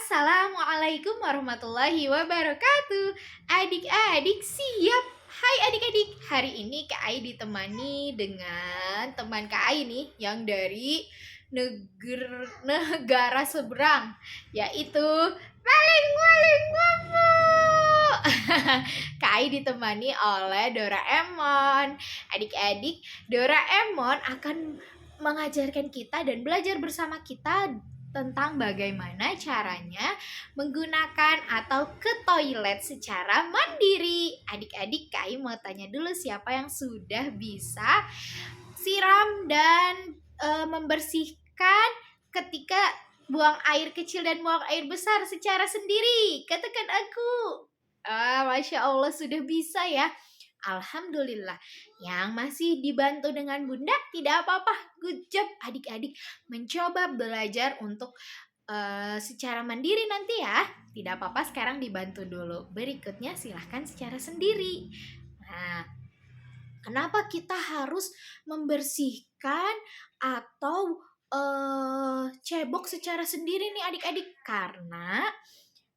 Assalamualaikum warahmatullahi wabarakatuh. Adik-adik siap? Hai adik-adik, hari ini Kak Ai ditemani dengan teman Kak Ai nih yang dari negara seberang, yaitu Maling Wabu. Kak Ai ditemani oleh Doraemon. Adik-adik, Doraemon akan mengajarkan kita dan belajar bersama kita tentang bagaimana caranya menggunakan atau ke toilet secara mandiri. Adik-adik, Kak Ai mau tanya dulu siapa yang sudah bisa siram dan membersihkan ketika buang air kecil dan buang air besar secara sendiri. Katakan aku. Masya Allah sudah bisa ya. Alhamdulillah. Yang masih dibantu dengan bunda tidak apa-apa. Good job adik-adik. Mencoba belajar untuk secara mandiri nanti ya. Tidak apa-apa, sekarang dibantu dulu. Berikutnya silahkan secara sendiri. Nah, kenapa kita harus membersihkan atau cebok secara sendiri nih adik-adik? Karena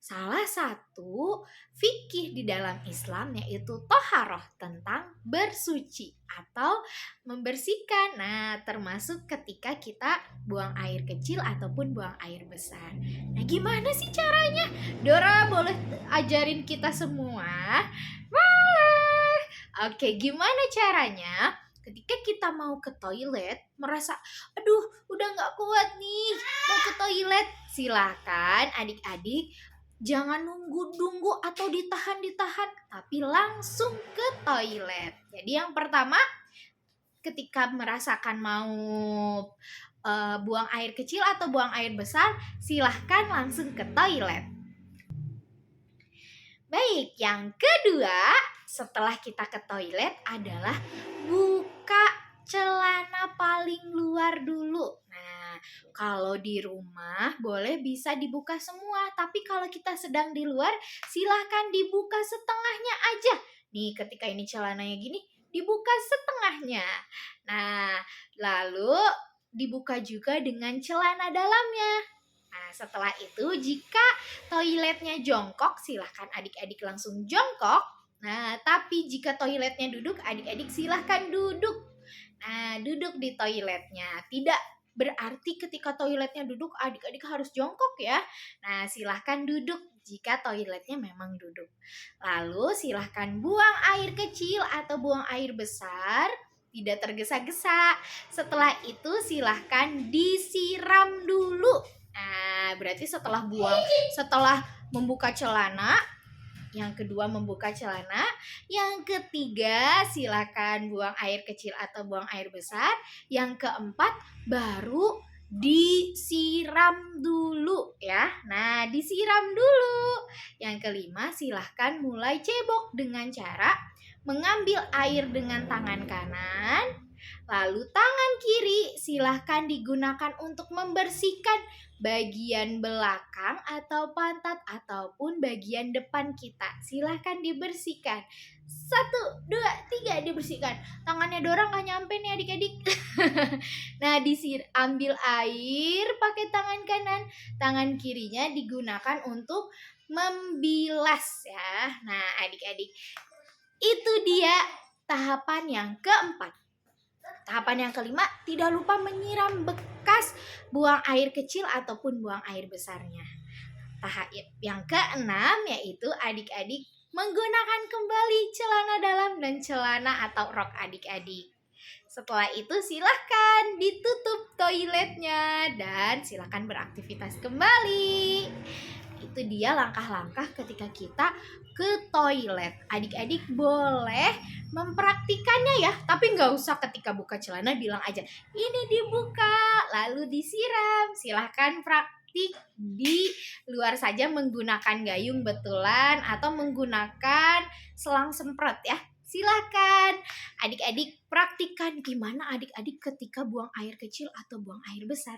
salah satu fikih di dalam Islam yaitu toharoh, tentang bersuci atau membersihkan. Nah, termasuk ketika kita buang air kecil ataupun buang air besar. Nah, gimana sih caranya? Dora boleh ajarin kita semua? Boleh. Oke, gimana caranya? Ketika kita mau ke toilet, merasa, aduh udah gak kuat nih mau ke toilet, silakan adik-adik jangan nunggu-nunggu atau ditahan-ditahan, tapi langsung ke toilet. Jadi yang pertama, ketika merasakan mau buang air kecil atau buang air besar, silahkan langsung ke toilet. Baik, yang kedua, setelah kita ke toilet adalah buka celana paling luar dulu. Nah, kalau di rumah boleh bisa dibuka semua, tapi kalau kita sedang di luar, silahkan dibuka setengahnya aja. Nih, ketika ini celananya gini, dibuka setengahnya. Nah, lalu dibuka juga dengan celana dalamnya. Nah, setelah itu jika toiletnya jongkok, silahkan adik-adik langsung jongkok. Nah, tapi jika toiletnya duduk, adik-adik silahkan duduk. Nah, duduk di toiletnya. Tidak berarti ketika toiletnya duduk, adik-adik harus jongkok ya. Nah, silahkan duduk jika toiletnya memang duduk. Lalu silahkan buang air kecil atau buang air besar, tidak tergesa-gesa. Setelah itu silahkan disiram dulu. Nah, berarti setelah membuka celana, yang kedua membuka celana, yang ketiga silakan buang air kecil atau buang air besar, yang keempat baru disiram dulu ya. Nah, disiram dulu. Yang kelima silahkan mulai cebok dengan cara mengambil air dengan tangan kanan, lalu tangan kiri silahkan digunakan untuk membersihkan bagian belakang atau pantat ataupun bagian depan kita. Silahkan dibersihkan. 1, 2, 3 dibersihkan. Tangannya Dora gak nyampe nih adik-adik. Nah, ambil air pakai tangan kanan. Tangan kirinya digunakan untuk membilas ya. Nah, adik-adik, itu dia tahapan yang keempat. Tahapan yang kelima, tidak lupa menyiram bekas buang air kecil ataupun buang air besarnya. Tahap yang keenam yaitu adik-adik menggunakan kembali celana dalam dan celana atau rok adik-adik. Setelah itu silahkan ditutup toiletnya dan silahkan beraktivitas kembali. Itu dia langkah-langkah ketika kita ke toilet. Adik-adik boleh mempraktikannya ya, tapi nggak usah ketika buka celana bilang aja ini dibuka lalu disiram. Silahkan praktik di luar saja menggunakan gayung betulan atau menggunakan selang semprot ya. Silahkan adik-adik praktikkan gimana adik-adik ketika buang air kecil atau buang air besar.